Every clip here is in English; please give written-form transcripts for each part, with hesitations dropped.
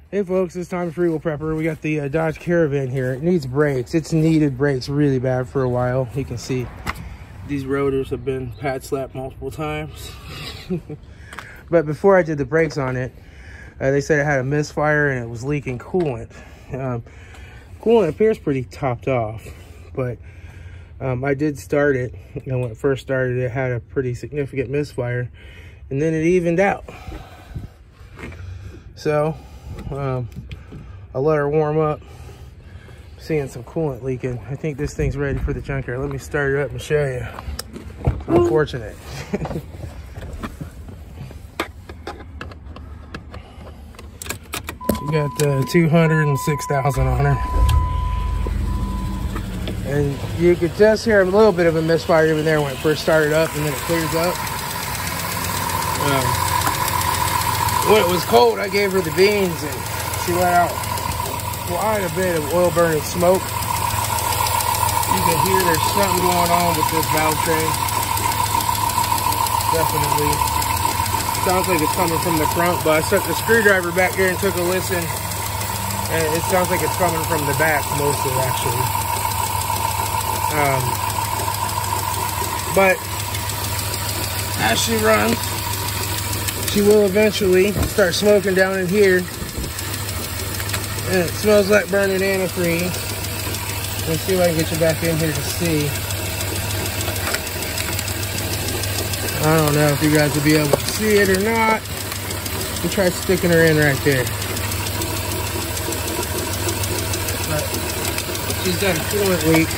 Hey folks, it's time for Eagle Prepper. We got the Dodge Caravan here. It needs brakes. It's needed brakes really bad for a while. You can see these rotors have been pad slapped multiple times. But before I did the brakes on it, they said it had a misfire and it was leaking coolant. Coolant appears pretty topped off, but I did start it. And when it first started, it had a pretty significant misfire, and then it evened out. So I'll let her warm up. I'm seeing some coolant leaking. I think this thing's ready for the junkyard. Let me start it up and show you. Unfortunate. We got 206,000 on her. And you could just hear a little bit of a misfire even there when it first started up, and then it clears up. When it was cold, I gave her the beans and she let out quite a bit of oil burning smoke. You can hear there's something going on with this valve train. Definitely. Sounds like it's coming from the front, but I stuck the screwdriver back here and took a listen, and it sounds like it's coming from the back mostly, actually. But as she runs, she will eventually start smoking down in here, and it smells like burning antifreeze. Let's see if I can get you back in here to see. I don't know if you guys will be able to see it or not. We'll try sticking her in right there. But she's got a coolant leak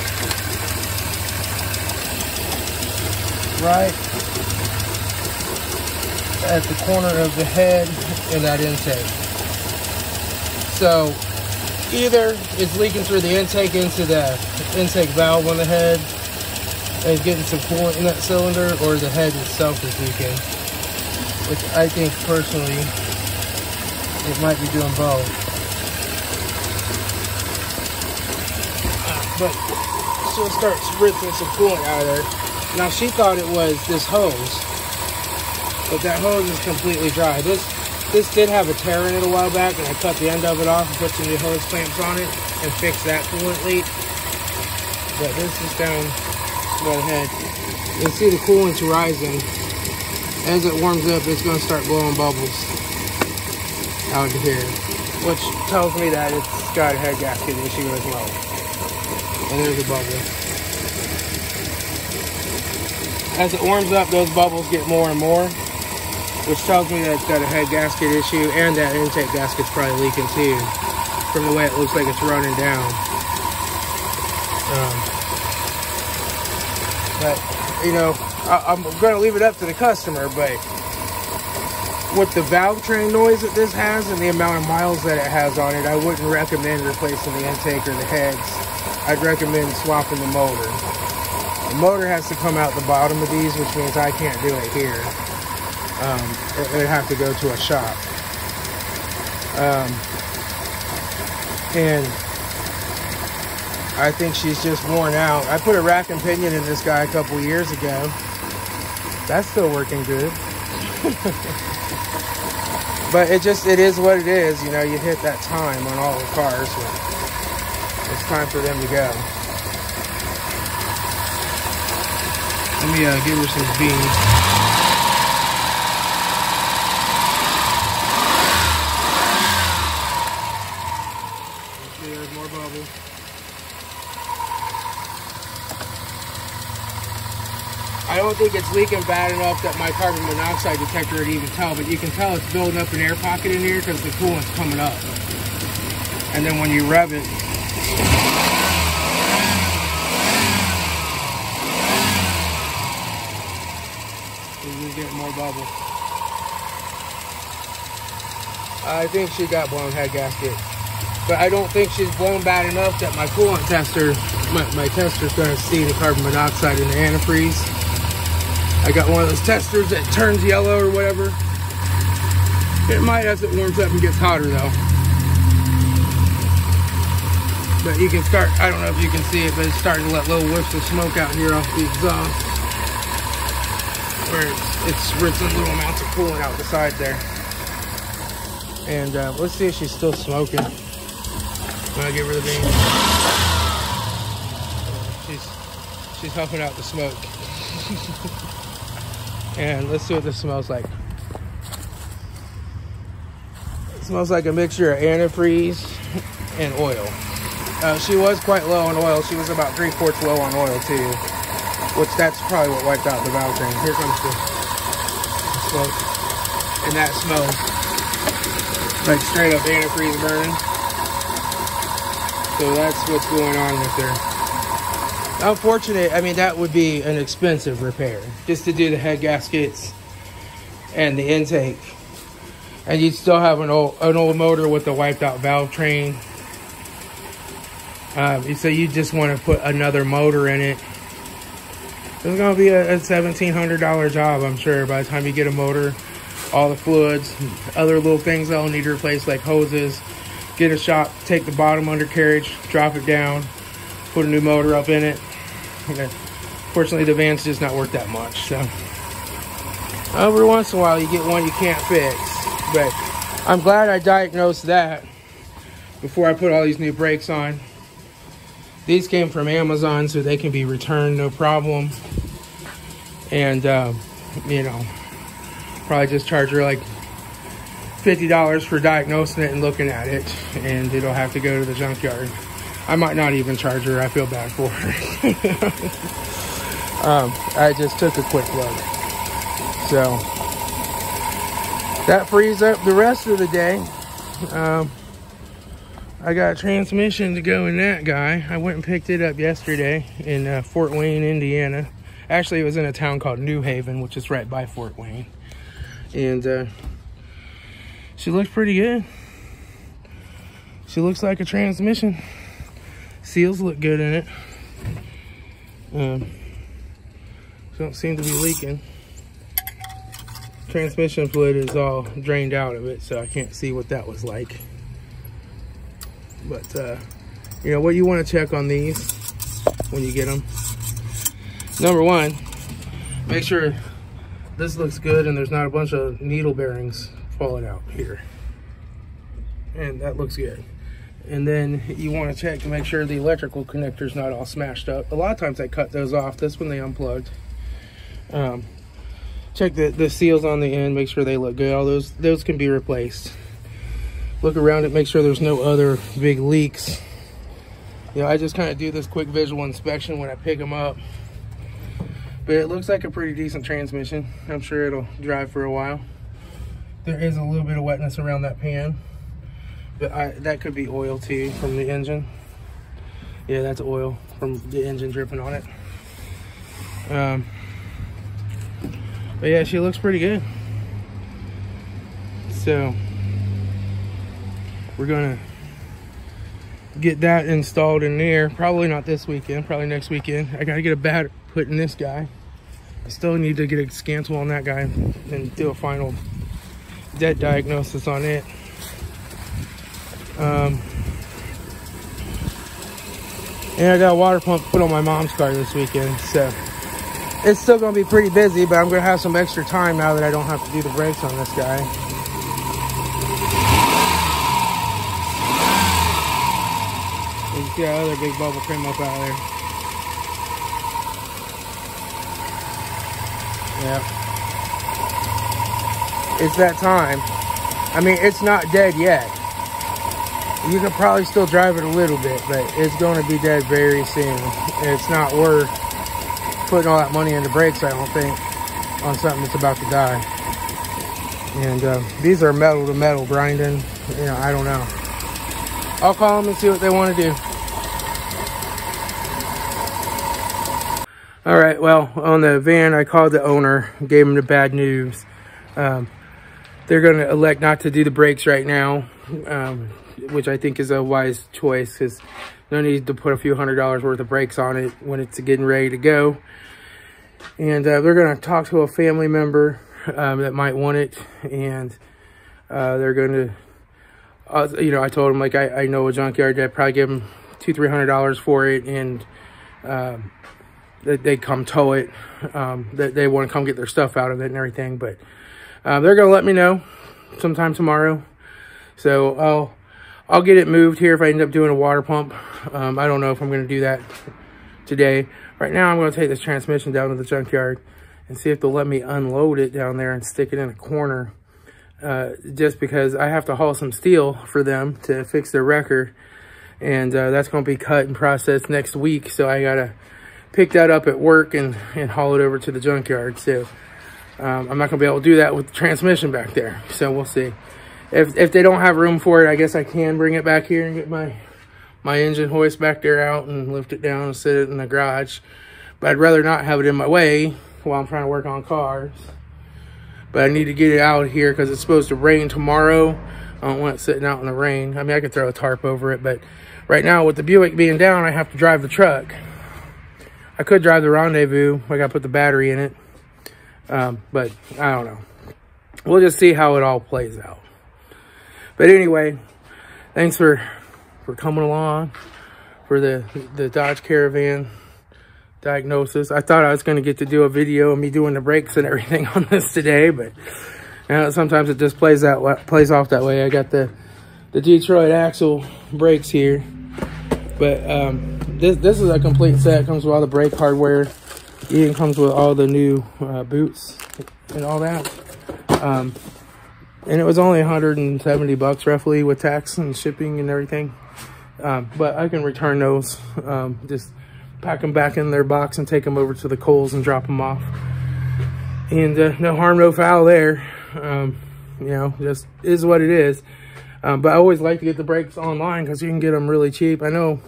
right at the corner of the head and that intake. So either it's leaking through the intake into the intake valve on the head and getting some coolant in that cylinder, or the head itself is leaking, which I think personally it might be doing both. But she'll start spritzing some coolant out of there. Now she thought it was this hose, but that hose is completely dry. This did have a tear in it a while back, and I cut the end of it off and put some new hose clamps on it and fixed that coolant leak. But this is down by the head. You can see the coolant's rising. As it warms up, it's going to start blowing bubbles out of here, which tells me that it's got a head gasket issue as well. And there's a bubble. As it warms up, those bubbles get more and more, which tells me that it's got a head gasket issue, and that intake gasket's probably leaking too, from the way it looks like it's running down. But, you know, I'm going to leave it up to the customer, but with the valve train noise that this has and the amount of miles that it has on it, I wouldn't recommend replacing the intake or the heads. I'd recommend swapping the motor. The motor has to come out the bottom of these, which means I can't do it here. It would have to go to a shop. And I think she's just worn out. I put a rack and pinion in this guy a couple years ago. That's still working good. But it is what it is. You know, you hit that time on all the cars when it's time for them to go. Let me give her some beans. There's more bubbles. I don't think it's leaking bad enough that my carbon monoxide detector would even tell, but you can tell it's building up an air pocket in here because the coolant's coming up. And then when you rev it, you're getting more bubbles. I think she got blown head gasket, but I don't think she's blown bad enough that my coolant tester, my tester's going to see the carbon monoxide in the antifreeze. I got one of those testers that turns yellow or whatever. It might as it warms up and gets hotter though. But you can start, I don't know if you can see it, but it's starting to let little whiffs of smoke out here off the exhaust, where it's spritzing little amounts of coolant out the side there. And let's see if she's still smoking when I give her the bean. She's huffing out the smoke. And let's see what this smells like. It smells like a mixture of antifreeze and oil. She was quite low on oil. She was about 3/4 low on oil too, which that's probably what wiped out the valve train. Here comes the smoke, and that smells like straight up antifreeze burning. So that's what's going on with her. Unfortunate, I mean, that would be an expensive repair, just to do the head gaskets and the intake. And you'd still have an old motor with the wiped out valve train. So you just want to put another motor in it. It's going to be a $1,700 job, I'm sure, by the time you get a motor, all the fluids, other little things that'll need to replace, like hoses. Get a shop, take the bottom undercarriage, drop it down, put a new motor up in it. Fortunately, the van's just not worth that much. So every once in a while, you get one you can't fix. But I'm glad I diagnosed that before I put all these new brakes on. These came from Amazon, so they can be returned, no problem. And, you know, probably just charge her like $50 for diagnosing it and looking at it, and it'll have to go to the junkyard. I might not even charge her. I feel bad for her. I just took a quick look. So that frees up the rest of the day. I got a transmission to go in that guy. I went and picked it up yesterday in Fort Wayne, Indiana. Actually, it was in a town called New Haven, which is right by Fort Wayne. And she looks pretty good. She looks like a transmission. Seals look good in it. Don't seem to be leaking. Transmission fluid is all drained out of it, so I can't see what that was like. But you know what you want to check on these when you get them. Number one, make sure this looks good and there's not a bunch of needle bearings falling out here. And that looks good. And then you want to check to make sure the electrical connector's not all smashed up. A lot of times I cut those off. This one they unplugged. Check the seals on the end, make sure they look good. All those can be replaced. Look around it, make sure there's no other big leaks. You know, I just kind of do this quick visual inspection when I pick them up. But it looks like a pretty decent transmission. I'm sure it'll drive for a while. There is a little bit of wetness around that pan, but that could be oil too from the engine. Yeah, that's oil from the engine dripping on it. But yeah, she looks pretty good. So we're gonna get that installed in there. Probably not this weekend, probably next weekend. I gotta get a battery put in this guy. I still need to get a scan tool on that guy and do a final dead diagnosis on it. And I got a water pump put on my mom's car this weekend, so it's still gonna be pretty busy, but I'm gonna have some extra time now that I don't have to do the brakes on this guy. You can see that other big bubble came up out there. Yeah. It's that time. I mean, it's not dead yet. You can probably still drive it a little bit, but it's going to be dead very soon. It's not worth putting all that money into brakes, I don't think, on something that's about to die. And these are metal to metal grinding. You know, I don't know. I'll call them and see what they want to do. All right, well, on the van, I called the owner, gave him the bad news. They're going to elect not to do the brakes right now, which I think is a wise choice, because no need to put a few $100s worth of brakes on it when it's getting ready to go. And they're going to talk to a family member that might want it, and they're going to, you know, I told them, like, I know a junkyard that probably give them $200-300 for it, and they come tow it. That they want to come get their stuff out of it and everything. But they're going to let me know sometime tomorrow. So I'll get it moved here if I end up doing a water pump. I don't know if I'm going to do that today. Right now, I'm going to take this transmission down to the junkyard and see if they'll let me unload it down there and stick it in a corner. Just because I have to haul some steel for them to fix their wrecker. And that's going to be cut and processed next week. So I got to pick that up at work and haul it over to the junkyard. So I'm not going to be able to do that with the transmission back there. So we'll see. If they don't have room for it, I guess I can bring it back here and get my engine hoist back there out and lift it down and sit it in the garage. But I'd rather not have it in my way while I'm trying to work on cars. But I need to get it out here because it's supposed to rain tomorrow. I don't want it sitting out in the rain. I mean, I could throw a tarp over it, but right now with the Buick being down, I have to drive the truck. I could drive the Rendezvous. I got to put the battery in it. But I don't know. We'll just see how it all plays out. But anyway, thanks for coming along for the Dodge Caravan diagnosis. I thought I was going to get to do a video of me doing the brakes and everything on this today, but sometimes it just plays off that way. I got the Detroit axle brakes here, but this is a complete set. It comes with all the brake hardware. It even comes with all the new boots and all that. And it was only 170 bucks roughly with tax and shipping and everything. But I can return those. Just pack them back in their box and take them over to the Kohl's and drop them off. And no harm, no foul there. You know, just is what it is. But I always like to get the brakes online because you can get them really cheap. I know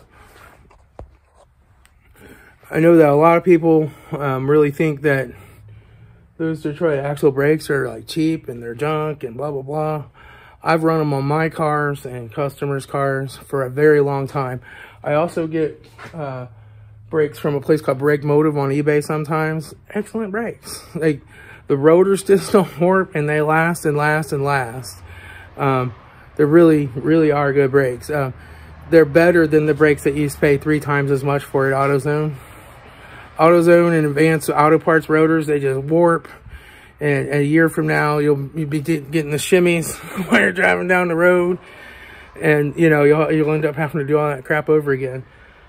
that a lot of people really think that those Detroit axle brakes are like cheap and they're junk and blah, blah, blah. I've run them on my cars and customers' cars for a very long time. I also get brakes from a place called Brake Motive on eBay sometimes. Excellent brakes. Like, the rotors just don't warp and they last and last and last. They really, really are good brakes. They're better than the brakes that you used to pay 3 times as much for at AutoZone. AutoZone and Advanced Auto Parts rotors, they just warp. And a year from now, you'll be getting the shimmies while you're driving down the road. And, you know, you'll end up having to do all that crap over again.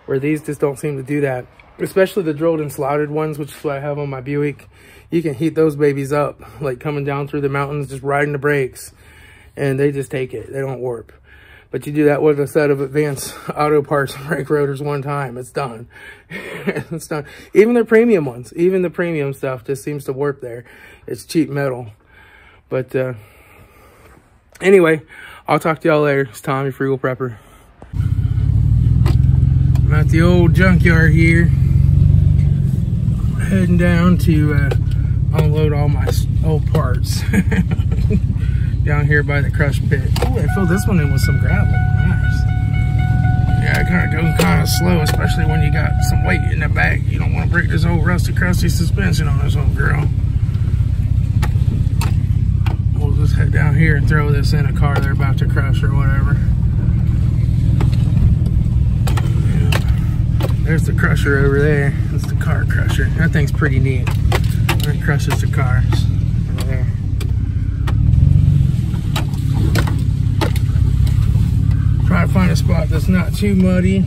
Where these just don't seem to do that. Especially the drilled and slotted ones, which is what I have on my Buick. You can heat those babies up, like coming down through the mountains, just riding the brakes. And they just take it. They don't warp. But you do that with a set of Advanced Auto Parts brake rotors one time, it's done. It's done. Even the premium ones, even the premium stuff just seems to warp there. It's cheap metal. But anyway, I'll talk to y'all later. It's Tommy, Frugal Prepper. I'm at the old junkyard here. Heading down to unload all my old parts. Down here by the crush pit. Oh, I filled this one in with some gravel. Nice. Yeah, I kind of go kind of slow, especially when you got some weight in the back. You don't want to break this old rusty, crusty suspension on this old girl. We'll just head down here and throw this in a car they're about to crush or whatever. Yeah. There's the crusher over there. That's the car crusher. That thing's pretty neat. It crushes the cars over there. Try to find a spot that's not too muddy.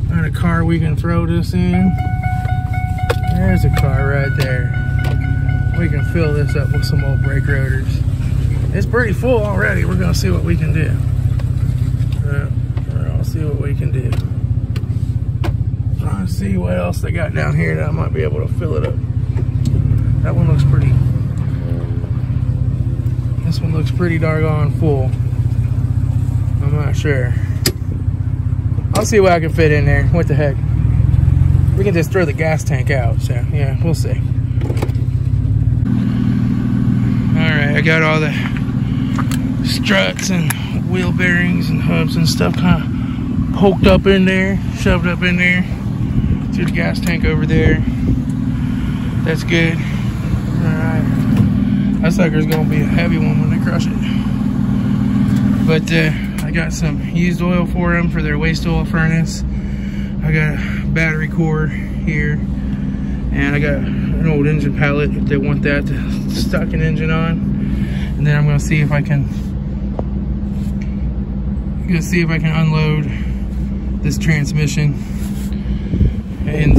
Find a car we can throw this in. There's a car right there. We can fill this up with some old brake rotors. It's pretty full already. We're gonna see what we can do. We're gonna see what we can do. Trying to see what else they got down here that I might be able to fill it up. That one looks pretty. This one looks pretty doggone full. I'm not sure. I'll see what I can fit in there. What the heck? We can just throw the gas tank out. So yeah, we'll see. Alright, I got all the struts and wheel bearings and hubs and stuff kind of poked up in there, shoved up in there. To the gas tank over there. That's good. Alright. That sucker's gonna be a heavy one when they crush it. But I got some used oil for them for their waste oil furnace. I got a battery core here. And I got an old engine pallet if they want that to stock an engine on. And then I'm gonna see if I can I'm gonna see if I can unload this transmission and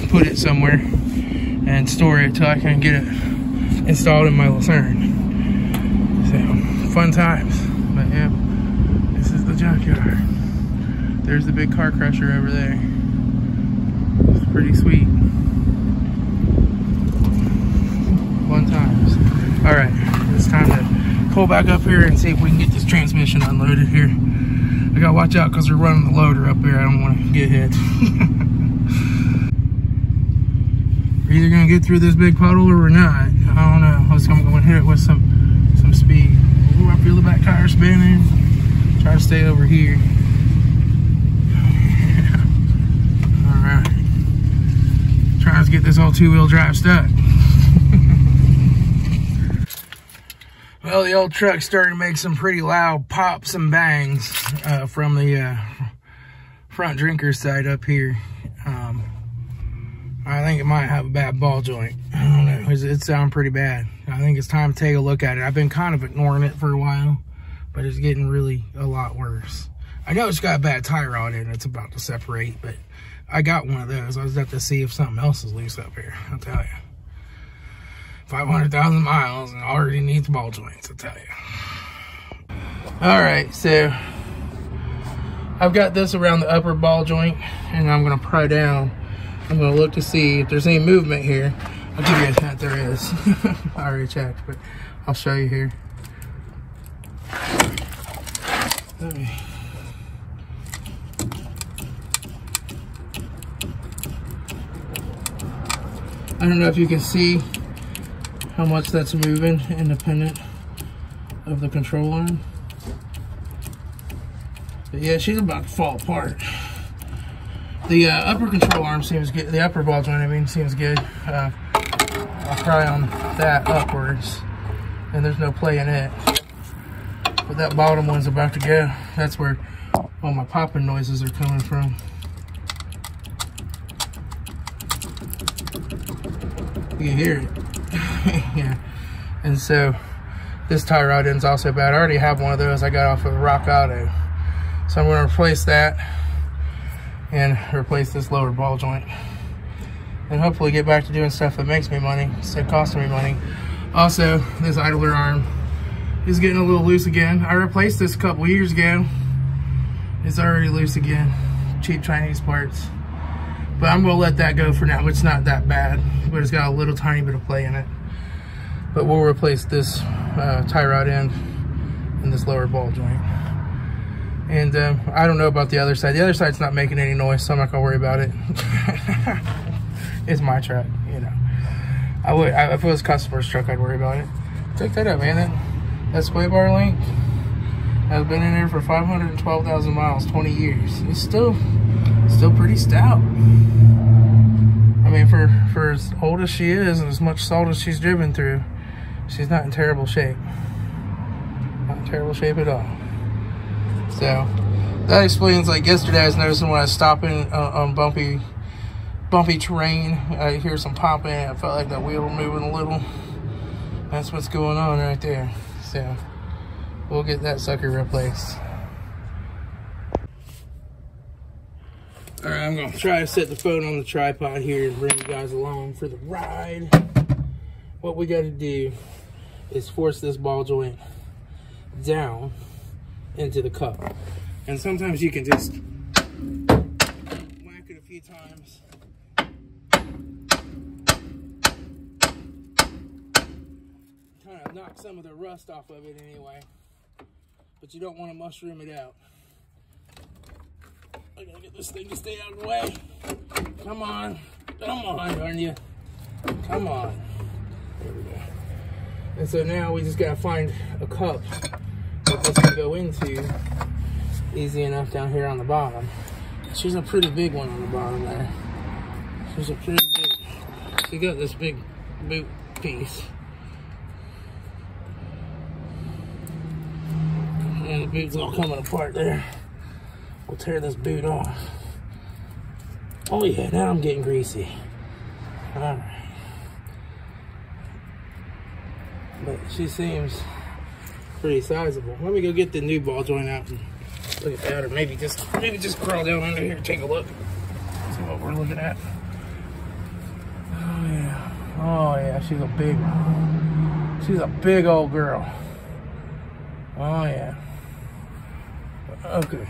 put it somewhere and store it till I can get it installed in my Lucerne. So, fun times. But yeah, this is the junkyard. There's the big car crusher over there. It's pretty sweet. Fun times. All right, it's time to pull back up here and see if we can get this transmission unloaded here. I gotta watch out because we're running the loader up there. I don't want to get hit. We're either gonna get through this big puddle or we're not. I don't know. I'm gonna hit it with some speed. Ooh, I feel the back tire spinning. Try to stay over here. All right. Trying to get this old two-wheel drive stuck. Well, the old truck started to make some pretty loud pops and bangs from the front drinker's side up here. I think it might have a bad ball joint. I don't know. It sounds pretty bad. I think it's time to take a look at it. I've been kind of ignoring it for a while, but it's getting really a lot worse. I know it's got a bad tie rod in it. It's about to separate, but I got one of those. I was about to see if something else is loose up here. I'll tell you. 500,000 miles and already needs ball joints, I'll tell you. All right, so I've got this around the upper ball joint, and I'm gonna pry down. I'm gonna look to see if there's any movement here. I'll give you a hint there is. I already checked, but I'll show you here. I don't know if you can see how much that's moving independent of the control arm. But yeah, she's about to fall apart. The upper control arm seems good. The upper ball joint, I mean, seems good. I'll pry on that upwards, and there's no play in it. But that bottom one's about to go. That's where all my popping noises are coming from. You can hear it. Yeah. And so this tie rod end's also bad. I already have one of those I got off of Rock Auto. So I'm going to replace that and replace this lower ball joint. And hopefully get back to doing stuff that makes me money instead of costing me money. Also, this idler arm is getting a little loose again. I replaced this a couple years ago. It's already loose again. Cheap Chinese parts. But I'm going to let that go for now. It's not that bad, but it's got a little tiny bit of play in it. But we'll replace this tie rod end and this lower ball joint. And I don't know about the other side. The other side's not making any noise, so I'm not going to worry about it. It's my truck, you know. If it was a customer's truck, I'd worry about it. Check that out, man. That sway bar link has been in there for 512,000 miles, 20 years. It's still pretty stout. I mean, for as old as she is and as much salt as she's driven through, she's not in terrible shape. Not in terrible shape at all. So that explains, like yesterday I was noticing when I was stopping on bumpy terrain, I hear some popping. I felt like that wheel moving a little. That's what's going on right there. So we'll get that sucker replaced. All right, I'm gonna try to set the phone on the tripod here and bring you guys along for the ride. What we gotta do is force this ball joint down into the cup. And sometimes you can just whack it a few times. Kind of knock some of the rust off of it anyway. But you don't want to mushroom it out. I gotta get this thing to stay out of the way. Come on, darn you. Come on. There we go. And so now we just gotta find a cup that this can go into easy enough down here on the bottom. She's a pretty big one on the bottom there. She's a pretty big one. She got this big boot piece. And the boot's all coming apart there. We'll tear this boot off. Oh yeah, now I'm getting greasy. Alright. But she seems pretty sizable. Let me go get the new ball joint out and Look at that, or maybe just crawl down under here and take a look. See what we're looking at. Oh yeah. Oh yeah, she's a big old girl. Oh yeah. Okay.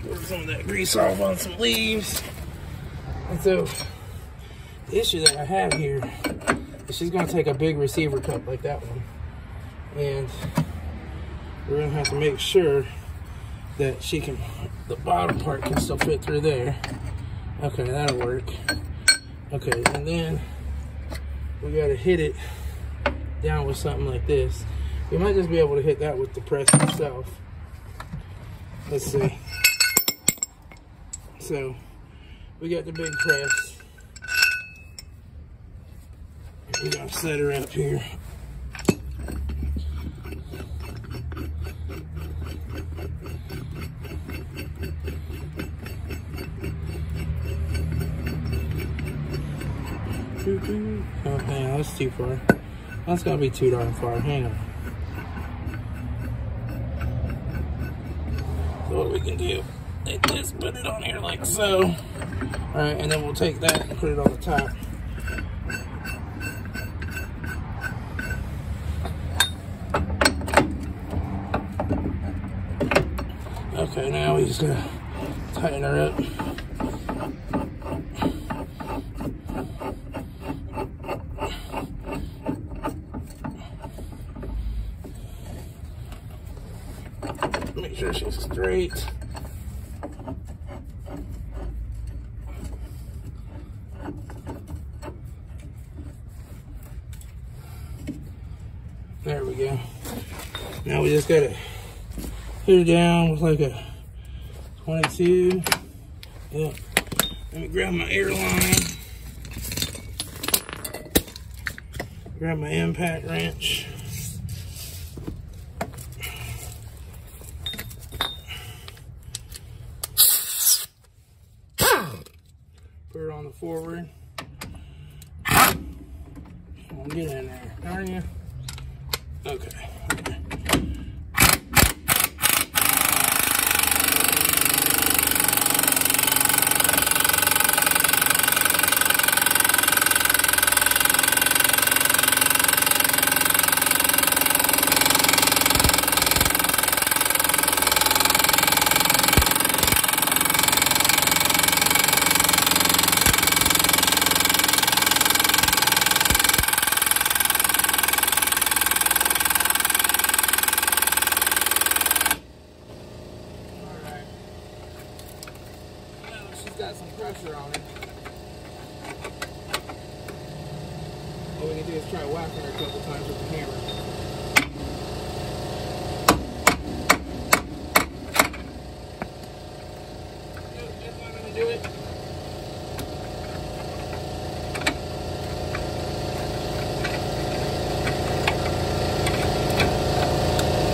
Pour some of that grease off on some leaves. And so the issue that I have here is she's gonna take a big receiver cup like that one. And we're gonna have to make sure that the bottom part can still fit through there. Okay, that'll work. Okay, and then we gotta hit it down with something like this. We might just be able to hit that with the press itself. Let's see. So we got the big press. We gotta set her up here. Oh, man, that's too far. That's gotta be too darn far. Hang on. So what we can do is just put it on here like so. Alright, and then we'll take that and put it on the top. Okay, now we just gotta tighten her up. Make sure she's straight. There we go. Now we just gotta hit her down with like a 22. Yep. Let me grab my airline. Grab my impact wrench. Put her on the forward. Come on, get in there, darn you. Okay. Got some pressure on it. All we can do is try whacking her a couple times with the hammer. Just not gonna do it.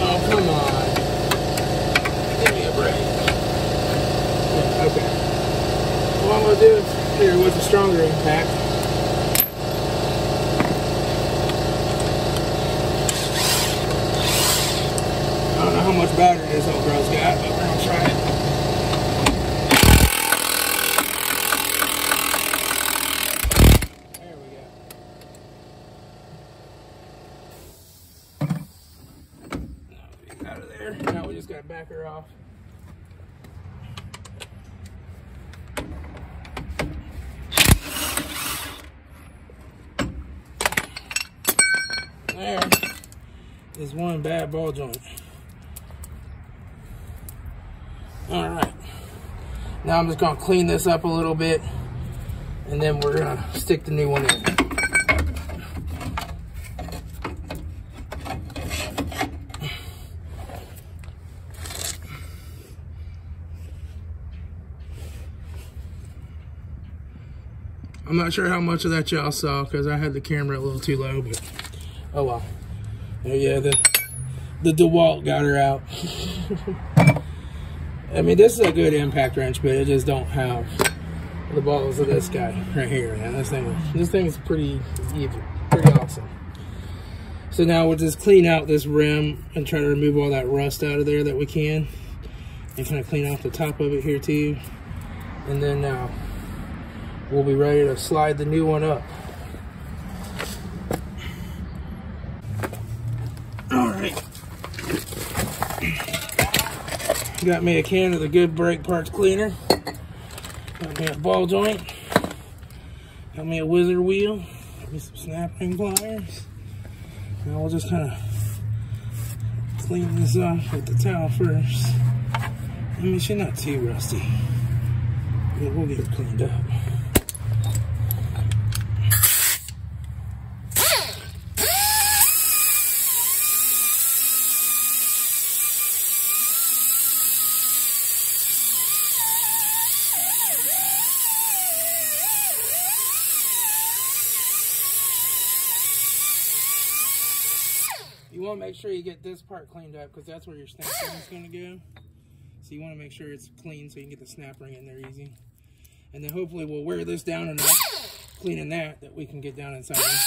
Oh, come on. Give me a break. Yeah, okay. What I'm going to do is hit her with a stronger impact. I don't know how much battery this old girl's got, but we're going to try it. There we go. Now we got her there. Now we just got to back her off. There is one bad ball joint. Alright. Now I'm just going to clean this up a little bit, and then we're going to stick the new one in. I'm not sure how much of that y'all saw because I had the camera a little too low, but oh well. Yeah, the DeWalt got her out. I mean, this is a good impact wrench, but it just don't have the balls of this guy right here, man. This thing is pretty evil. Pretty awesome. So now we'll just clean out this rim and try to remove all that rust out of there that we can. And kind of clean off the top of it here too. And then now we'll be ready to slide the new one up. Alright. Got me a can of the Good Brake Parts Cleaner. Got me a ball joint. Got me a wizard wheel. Got me some snap ring pliers. Now we'll just kind of clean this off with the towel first. I mean, she's not too rusty, but we'll get it cleaned up. You want to make sure you get this part cleaned up because that's where your snap ring is going to go. So you want to make sure it's clean so you can get the snap ring in there easy. And then hopefully we'll wear this down enough, cleaning that we can get down inside there.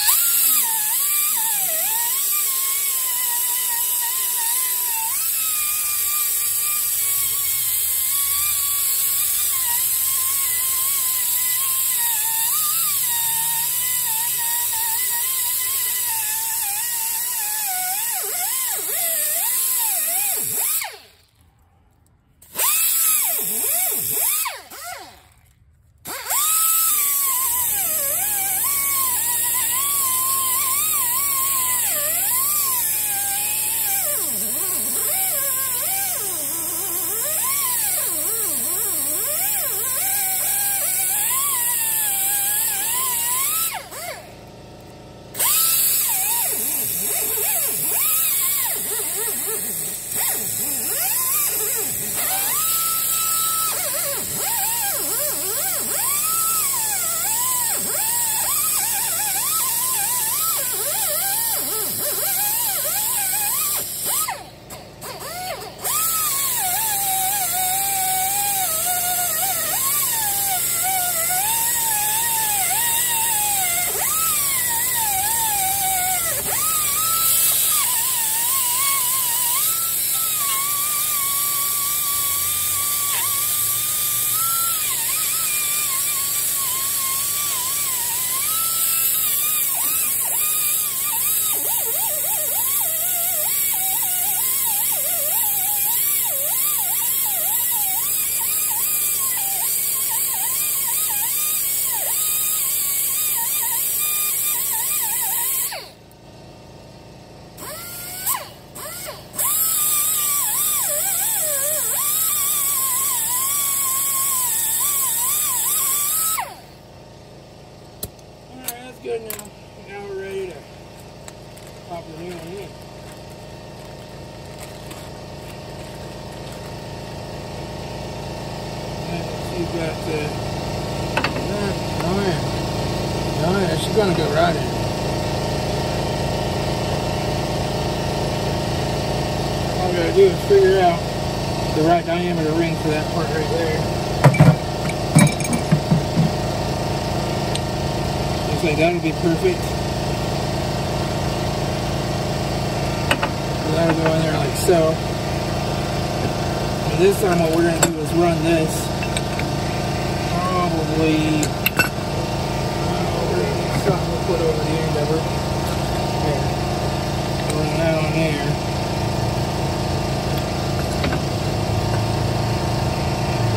Good now. Now we're ready to pop the new one in. And you've got oh yeah, she's gonna go right in. All I gotta do is figure out the right diameter ring for that part right there. Like that'll be perfect. So that'll go in there like so. And this time what we're going to do is run this. Probably, we're going to need something to put over the end of it. There. Run that on there.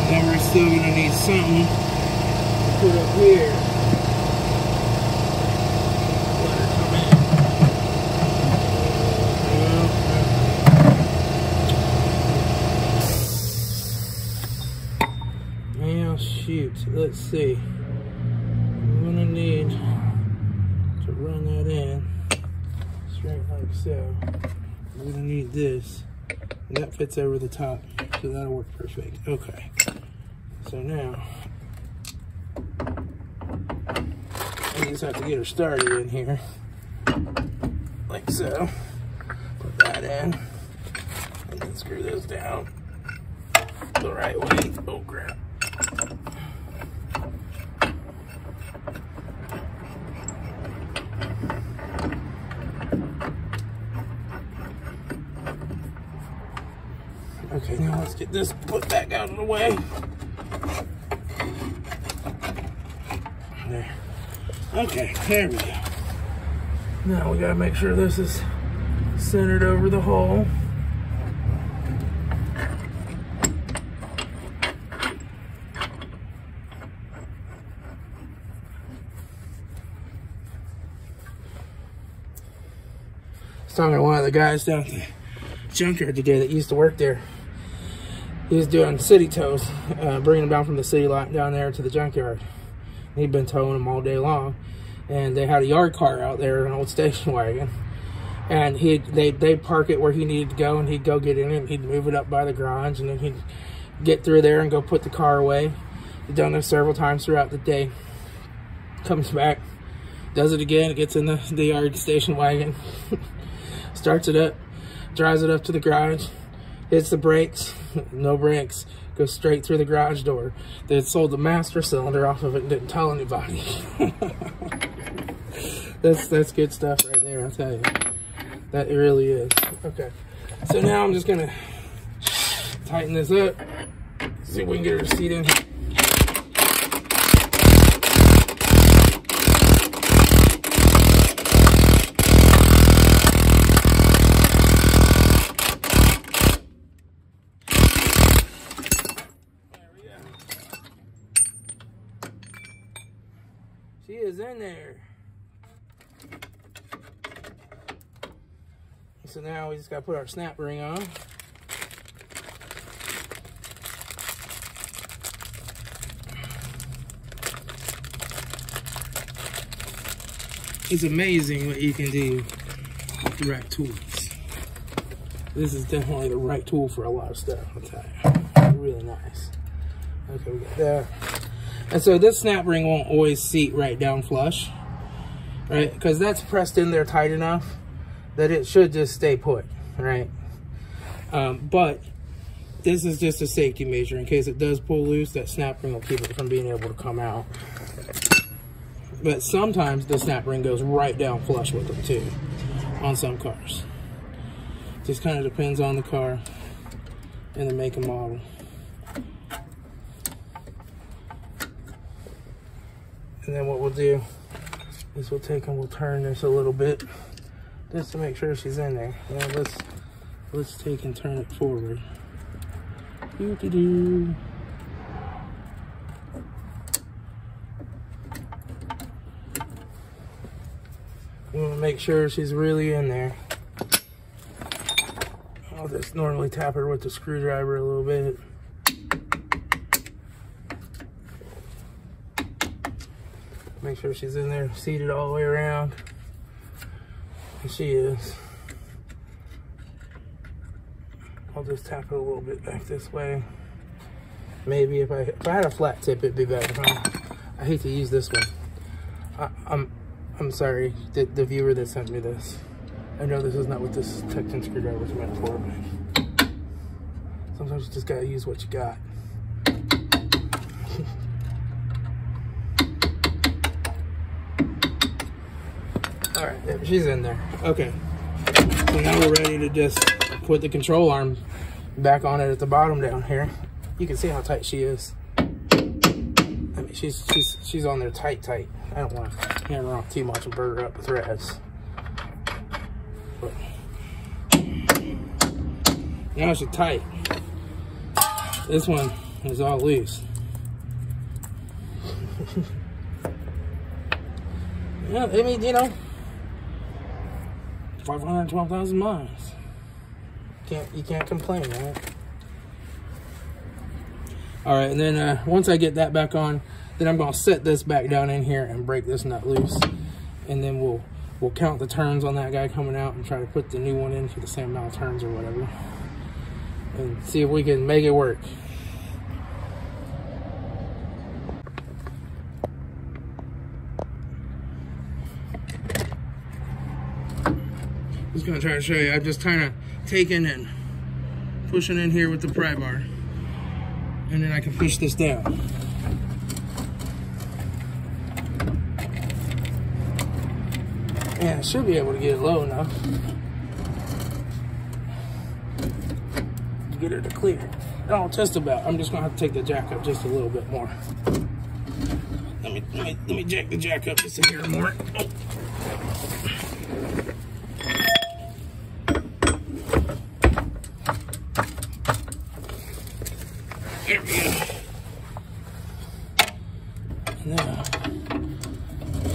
And then we're still going to need something to put up here. Shoot, let's see. I'm gonna need to run that in straight like so. We're gonna need this, and that fits over the top, so that'll work perfect. Okay, so now I just have to get her started in here, like so. Put that in, and then screw those down the right way. Oh crap. Okay, now let's get this put back out of the way. There. Okay, there we go. Now we gotta make sure this is centered over the hole. Talking to one of the guys down at the junkyard today that used to work there. He was doing city tows, bringing them down from the city lot down there to the junkyard. He'd been towing them all day long, and they had a yard car out there, an old station wagon, and they'd park it where he needed to go, and he'd go get in it, and he'd move it up by the garage, and then he'd get through there and go put the car away. He'd done this several times throughout the day. Comes back, does it again, gets in the yard station wagon. Starts it up, drives it up to the garage, hits the brakes, no brakes, goes straight through the garage door. They had sold the master cylinder off of it and didn't tell anybody. That's good stuff right there, I'll tell you. That it really is. Okay, so now I'm just gonna tighten this up, see if we can get her seat in here. She is in there. So now we just gotta put our snap ring on. It's amazing what you can do with the right tools. This is definitely the right tool for a lot of stuff, I'll tell you. Really nice. Okay, we got that. And so this snap ring won't always seat right down flush, right? Because that's pressed in there tight enough that it should just stay put, right? But this is just a safety measure. In case it does pull loose, that snap ring will keep it from being able to come out. But sometimes the snap ring goes right down flush with them too, on some cars. Just kind of depends on the car and the make and model. And then what we'll do is we'll take and we'll turn this a little bit just to make sure she's in there. Now let's take and turn it forward. Doo-doo-doo. We want to make sure she's really in there. I'll just normally tap her with the screwdriver a little bit. Make sure she's in there, seated all the way around. And she is. I'll just tap it a little bit back this way. Maybe if I had a flat tip, it'd be better. I hate to use this one. I'm sorry, the viewer that sent me this. I know this is not what this Texan screwdriver is meant for, but sometimes you just gotta use what you got. All right, there, she's in there. Okay, so now we're ready to just put the control arm back on it at the bottom down here. You can see how tight she is. I mean, she's on there tight. I don't want to hammer on too much and burn her up with threads. But now she's tight. This one is all loose. Yeah, I mean, you know, 512,000 miles. You can't complain, right? All right, and then once I get that back on, then I'm gonna set this back down in here and break this nut loose, and then we'll count the turns on that guy coming out and try to put the new one in for the same amount of turns or whatever, and see if we can make it work. Just gonna try to show you. I'm just kind of taking and pushing in here with the pry bar, and then I can push this down. And I should be able to get it low enough. to get her to clear. No, just about. I'm just gonna have to take the jack up just a little bit more. Let me jack the jack up just a hair more. Oh. There we go. Now,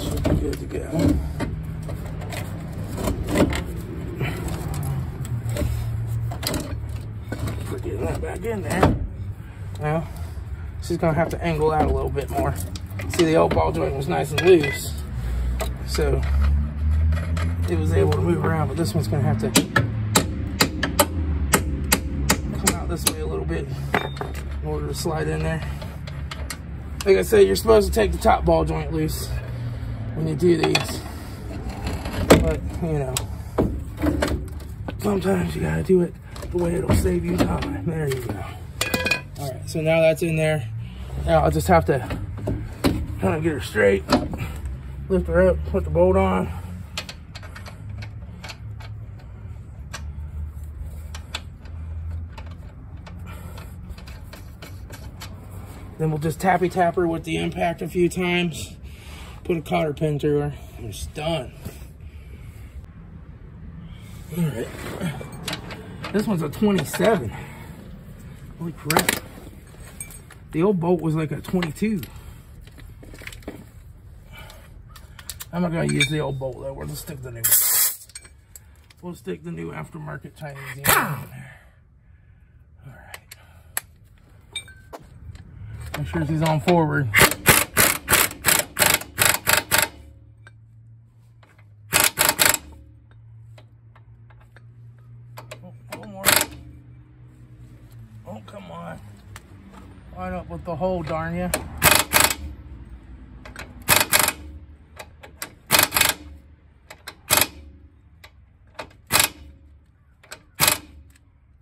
should be good to go. Getting that back in there. Now, she's gonna have to angle out a little bit more. See, the old ball joint was nice and loose, so it was able to move around, but this one's gonna have to come out this way a little bit in order to slide in there. Like I said, you're supposed to take the top ball joint loose when you do these, but you know, sometimes you gotta do it the way it'll save you time. There you go. All right, so now that's in there. Now I'll just have to kind of get her straight, lift her up, put the bolt on. Then we'll just tappy tap her with the impact a few times, put a cotter pin through her, and it's done. All right. This one's a 27. Holy crap. The old bolt was like a 22. I'm not gonna use the old bolt though. We'll just stick the new. We'll stick the new aftermarket Chinese in there. All right. Make sure she's on forward. Come on. Line up with the hole, darn ya.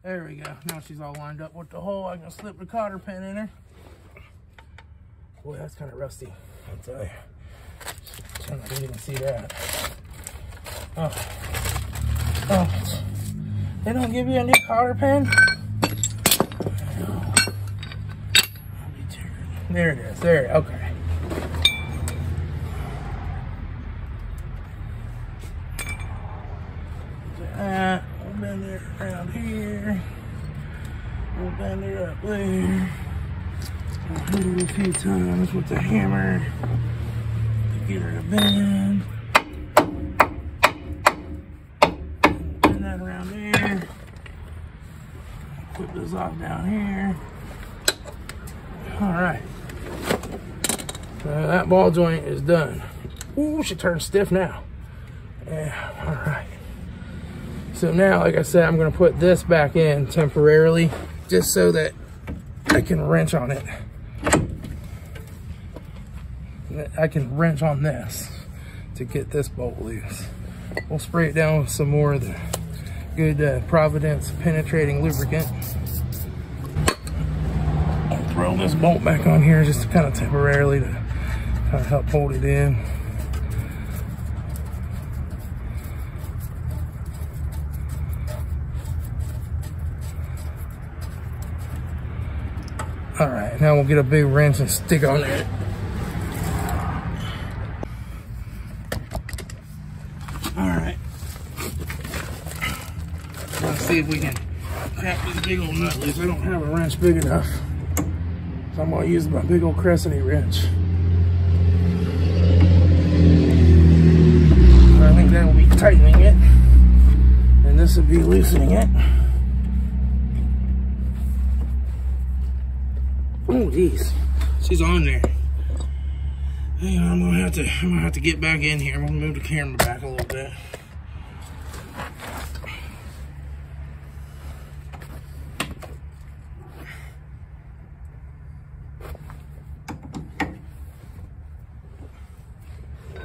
There we go. Now she's all lined up with the hole. I can slip the cotter pin in her. Boy, that's kind of rusty, I'll tell you. I didn't even see that. Oh. They don't give you a new cotter pin? There it is. There. Okay. We'll bend it around here. We'll bend it up there. We'll hit it a few times with the hammer to get her to bend. Bend that around there. Put this off down here. All right. So that ball joint is done. Ooh, she turned stiff now. Yeah, all right. So now, like I said, I'm gonna put this back in temporarily, just so that I can wrench on it. I can wrench on this to get this bolt loose. We'll spray it down with some more of the good Providence penetrating lubricant. I'll throw this bolt back on here just to kind of temporarily to kind of help hold it in. All right, now we'll get a big wrench and stick on it. All right. Let's see if we can crack this big old nut loose. I don't have a wrench big enough, so I'm gonna use my big old crescent wrench. I think that will be tightening it, and this will be loosening it. Oh geez, she's on there. Hang on, I'm gonna have to get back in here. I'm gonna move the camera back a little bit.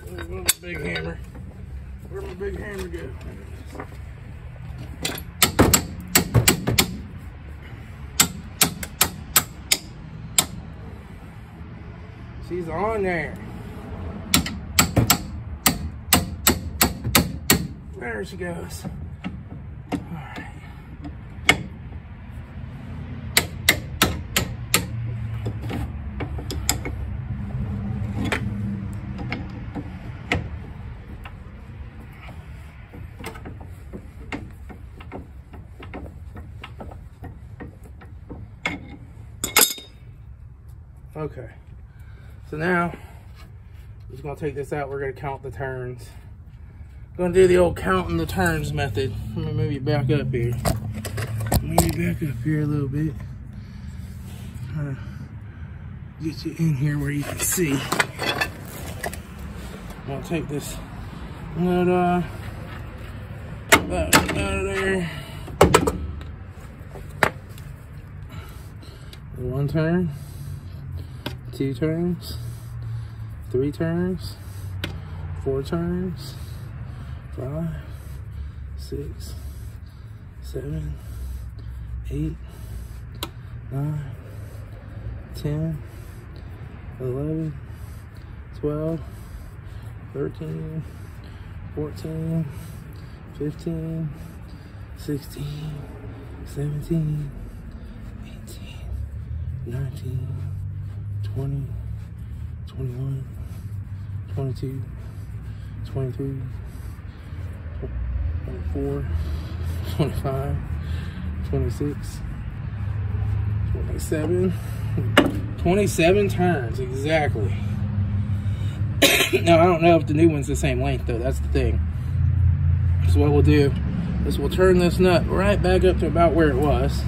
Where's my big hammer? Where'd my big hammer go? She's on there. There she goes. All right. Okay. So now, I'm just gonna take this out. We're gonna count the turns. Gonna do the old counting the turns method. Let me move you back up here. Move you back up here a little bit. Trying to get you in here where you can see. I'll take this nut off. That out of there. One turn, 2 turns, 3 turns, 4 turns, 5, 6, 7, 8, 9, 10, 11, 12, 13, 14, 15, 16, 17, 18, 19, 20, 21, 22, 23, 24, 25, 26, 27, 27 turns, exactly. Now, I don't know if the new one's the same length, though. That's the thing. So what we'll do is we'll turn this nut right back up to about where it was.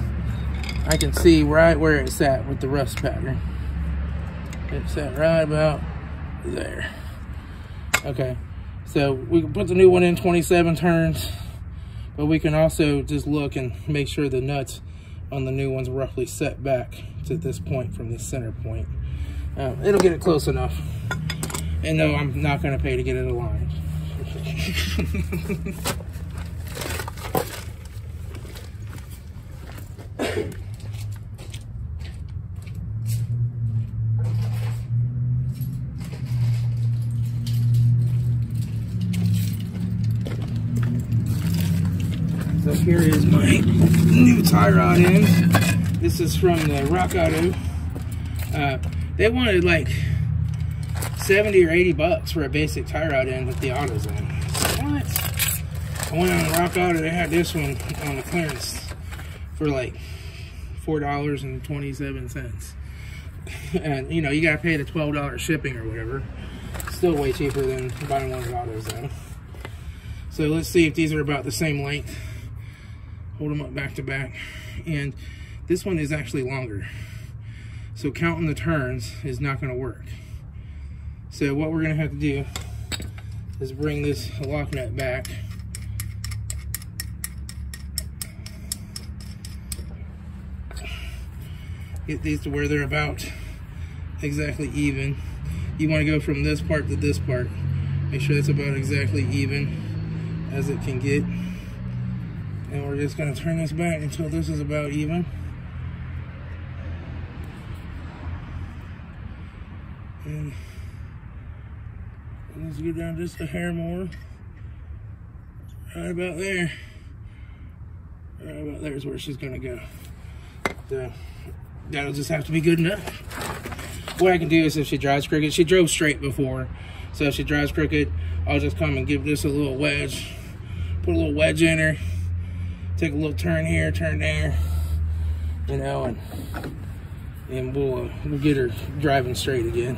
I can see right where it sat with the rust pattern. It sat right about there. Okay, so we can put the new one in 27 turns, but we can also just look and make sure the nuts on the new one's roughly set back to this point from this center point. It'll get it close enough. And no, I'm not going to pay to get it aligned. So here is my new tie rod end. This is from the Rock Auto. They wanted like 70 or 80 bucks for a basic tie rod end with the autos in. What? I went on Rock Auto, they had this one on the clearance for like $4.27. And you know, you gotta pay the $12 shipping or whatever. Still way cheaper than buying one of the autos though. So let's see if these are about the same length. Hold them up back to back. And this one is actually longer. So counting the turns is not gonna work. So what we're gonna have to do is bring this lock nut back. Get these to where they're about exactly even. You wanna go from this part to this part. Make sure it's about exactly even as it can get. And we're just gonna turn this back until this is about even. And let's get down just a hair more. Right about there. Right about there is where she's gonna go. So that'll just have to be good enough. What I can do is if she drives crooked, she drove straight before. So if she drives crooked, I'll just come and give this a little wedge. Put a little wedge in her. Take a little turn here, turn there. You know, and we'll get her driving straight again.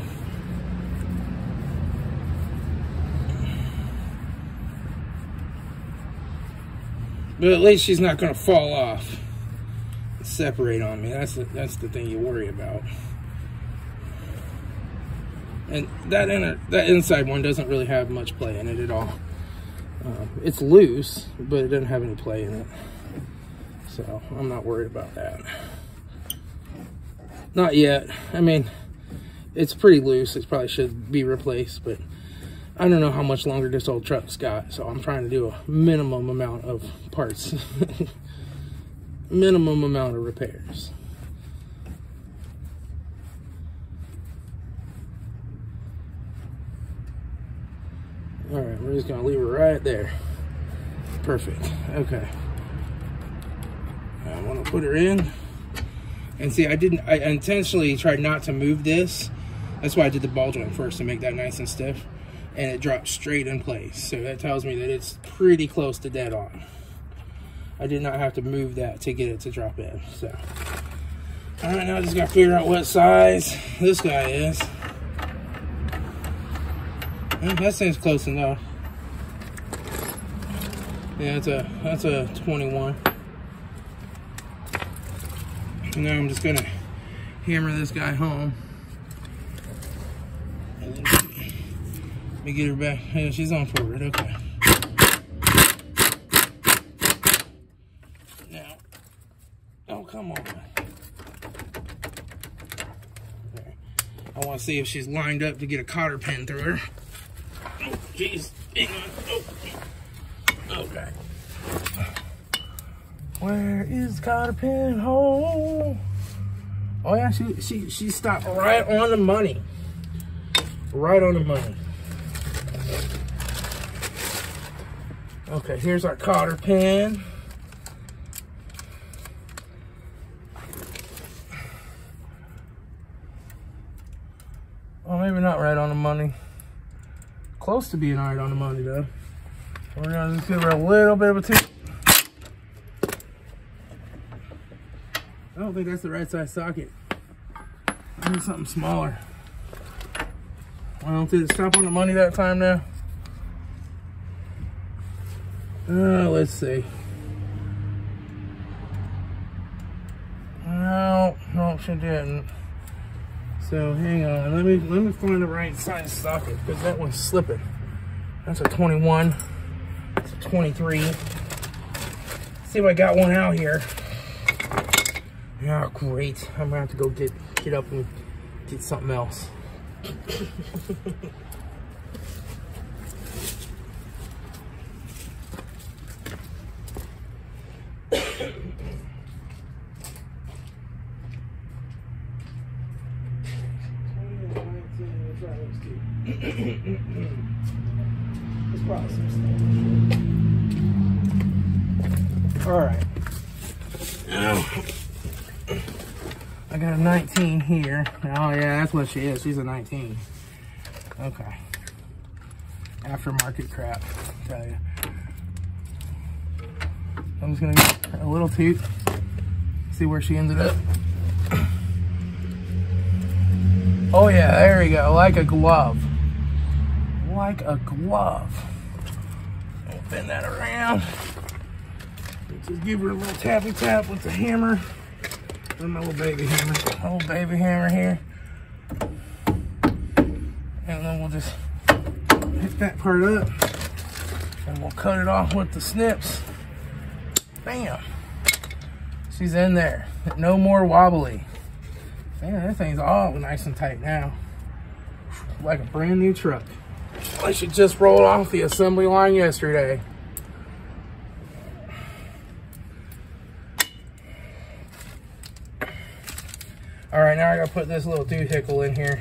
But at least she's not going to fall off and separate on me. That's the thing you worry about. And that inside one doesn't really have much play in it at all. It's loose, but it doesn't have any play in it. So I'm not worried about that. Not yet. I mean, it's pretty loose. It probably should be replaced, but I don't know how much longer this old truck's got, so I'm trying to do a minimum amount of parts. Minimum amount of repairs. All right, we're just gonna leave her right there. Perfect, okay. I wanna put her in. And see, I intentionally tried not to move this. That's why I did the ball joint first to make that nice and stiff. And it dropped straight in place. So that tells me that it's pretty close to dead on. I did not have to move that to get it to drop in. So All right, now I just gotta figure out what size this guy is. Well, that seems close enough. Yeah, that's a 21. And now I'm just gonna hammer this guy home. And then let me get her back. Yeah, she's on forward. Okay. Now, oh come on. There. I want to see if she's lined up to get a cotter pin through her. Oh, jeez. Hang on. Oh. Okay. Where is the cotter pin hole? Oh yeah, she stopped right on the money. Right on the money. Okay, here's our cotter pin. Well, maybe not right on the money. Close to being right on the money though. We're gonna just give her a little bit of a tip. I don't think that's the right size socket. I need something smaller. Well, did it stop on the money that time now? Let's see. No, she didn't. So hang on, let me find the right size socket because that one's slipping. That's a 21. That's a 23. See if I got one out here. Yeah, great. I'm gonna have to go get up and get something else. All right. Now, I got a 19 here. Oh yeah, that's what she is. She's a 19. Okay. Aftermarket crap, I tell you. I'm just gonna get a little toot, see where she ended up. Oh yeah, there we go, like a glove. Like a glove. I'll bend that around. Just give her a little tappy tap with the hammer. And my little baby hammer. My little baby hammer here. And then we'll just hit that part up. And we'll cut it off with the snips. Bam. She's in there. No more wobbly. Man, that thing's all nice and tight now. Like a brand new truck. Like she just rolled off the assembly line yesterday. All right, now I gotta put this little doohickle in here.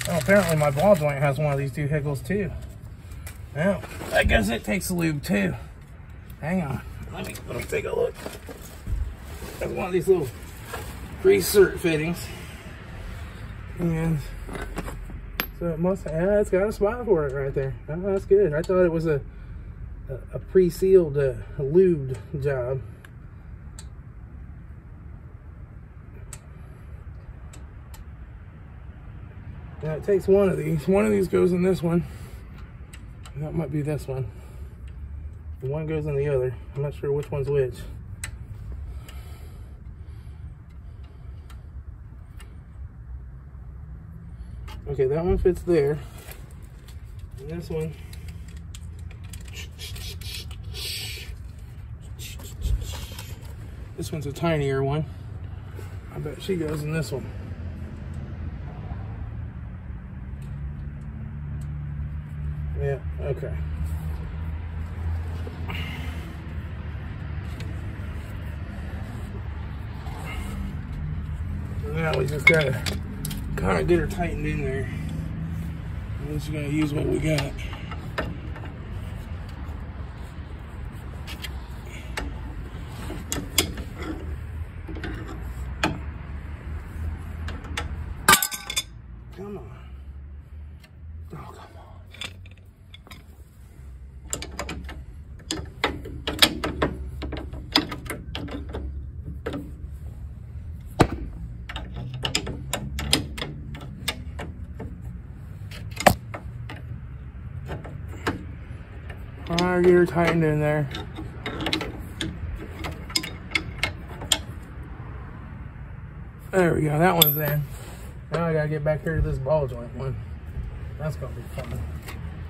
Oh, apparently my ball joint has one of these doohickles too. Well, I guess it takes lube too. Hang on, let me take a look. There's one of these little grease cert fittings, and so it must have, yeah, it's got a spot for it right there. Oh, that's good. I thought it was a pre-sealed, lubed job. Now it takes one of these. One of these goes in this one. And that might be this one. And one goes in the other. I'm not sure which one's which. Okay, that one fits there. And this one. This one's a tinier one. I bet she goes in this one. Yeah, okay. Now we just gotta kind of get her tightened in there. We're just gonna use what we got. Come on. Oh, come on. Gotta get her tightened in there. There we go, that one's in. Now I gotta get back here to this ball joint one. That's gonna be fun.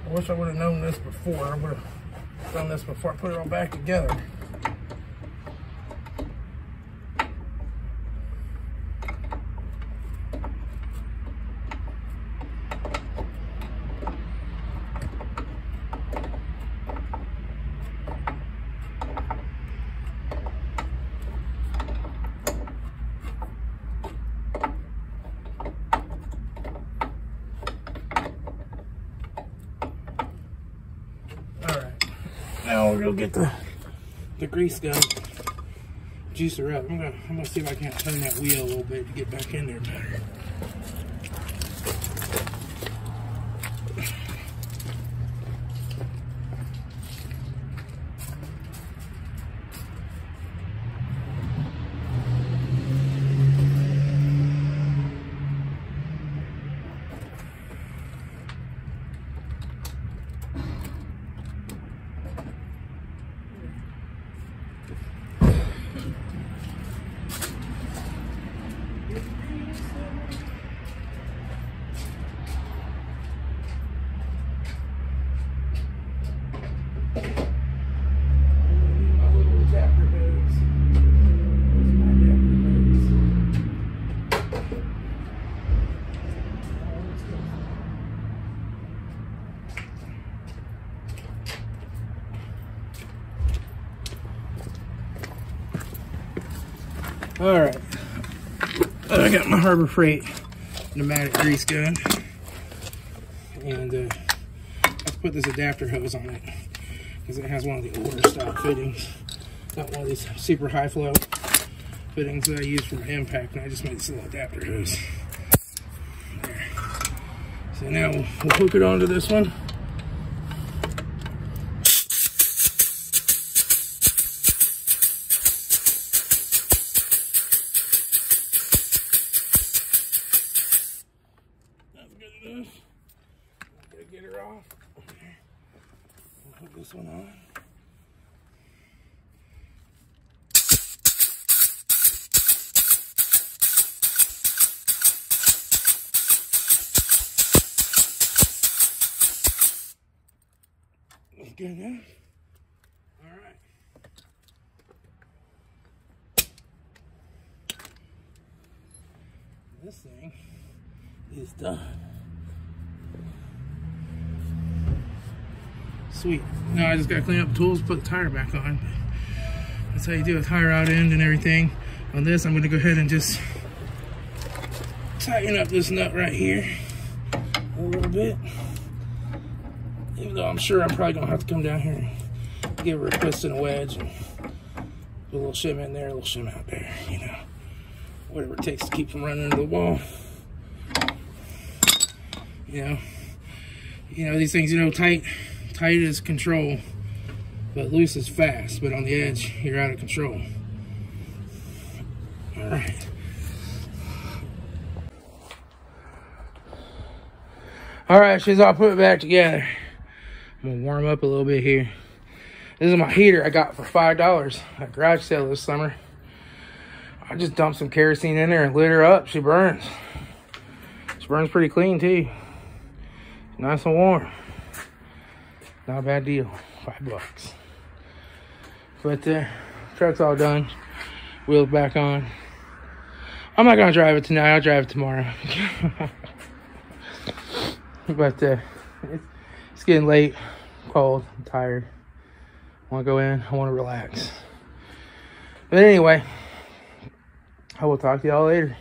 I wish I would have known this before. I would have done this before I put it all back together. Now we'll go get the grease gun, juice her up. I'm gonna see if I can't turn that wheel a little bit to get back in there better. All right, I got my Harbor Freight pneumatic grease gun, and let's put this adapter hose on it because it has one of the older style fittings, not one of these super high flow fittings that I use for my impact. And I just made this little adapter hose. There. So now we'll hook it onto this one. Get her off. Okay. We'll put this one on. That's good enough. All right. This thing is done. Sweet. Now I just gotta clean up the tools, put the tire back on. That's how you do a tire out end and everything. On this, I'm gonna go ahead and just tighten up this nut right here a little bit. Even though I'm sure I'm probably gonna have to come down here and give her a twist and a wedge and put a little shim in there, a little shim out there, you know. Whatever it takes to keep from running into the wall. You know, these things, tight is control, but loose is fast. But on the edge, you're out of control. All right. All right, she's all put back together. I'm gonna warm up a little bit here. This is my heater I got for $5 at garage sale this summer. I just dumped some kerosene in there and lit her up. She burns. She burns pretty clean too. Nice and warm. Not a bad deal. $5. But truck's all done. Wheels back on. I'm not gonna drive it tonight. I'll drive it tomorrow. But it's getting late, cold, I'm tired. I want to go in. I want to relax. But anyway, I will talk to y'all later.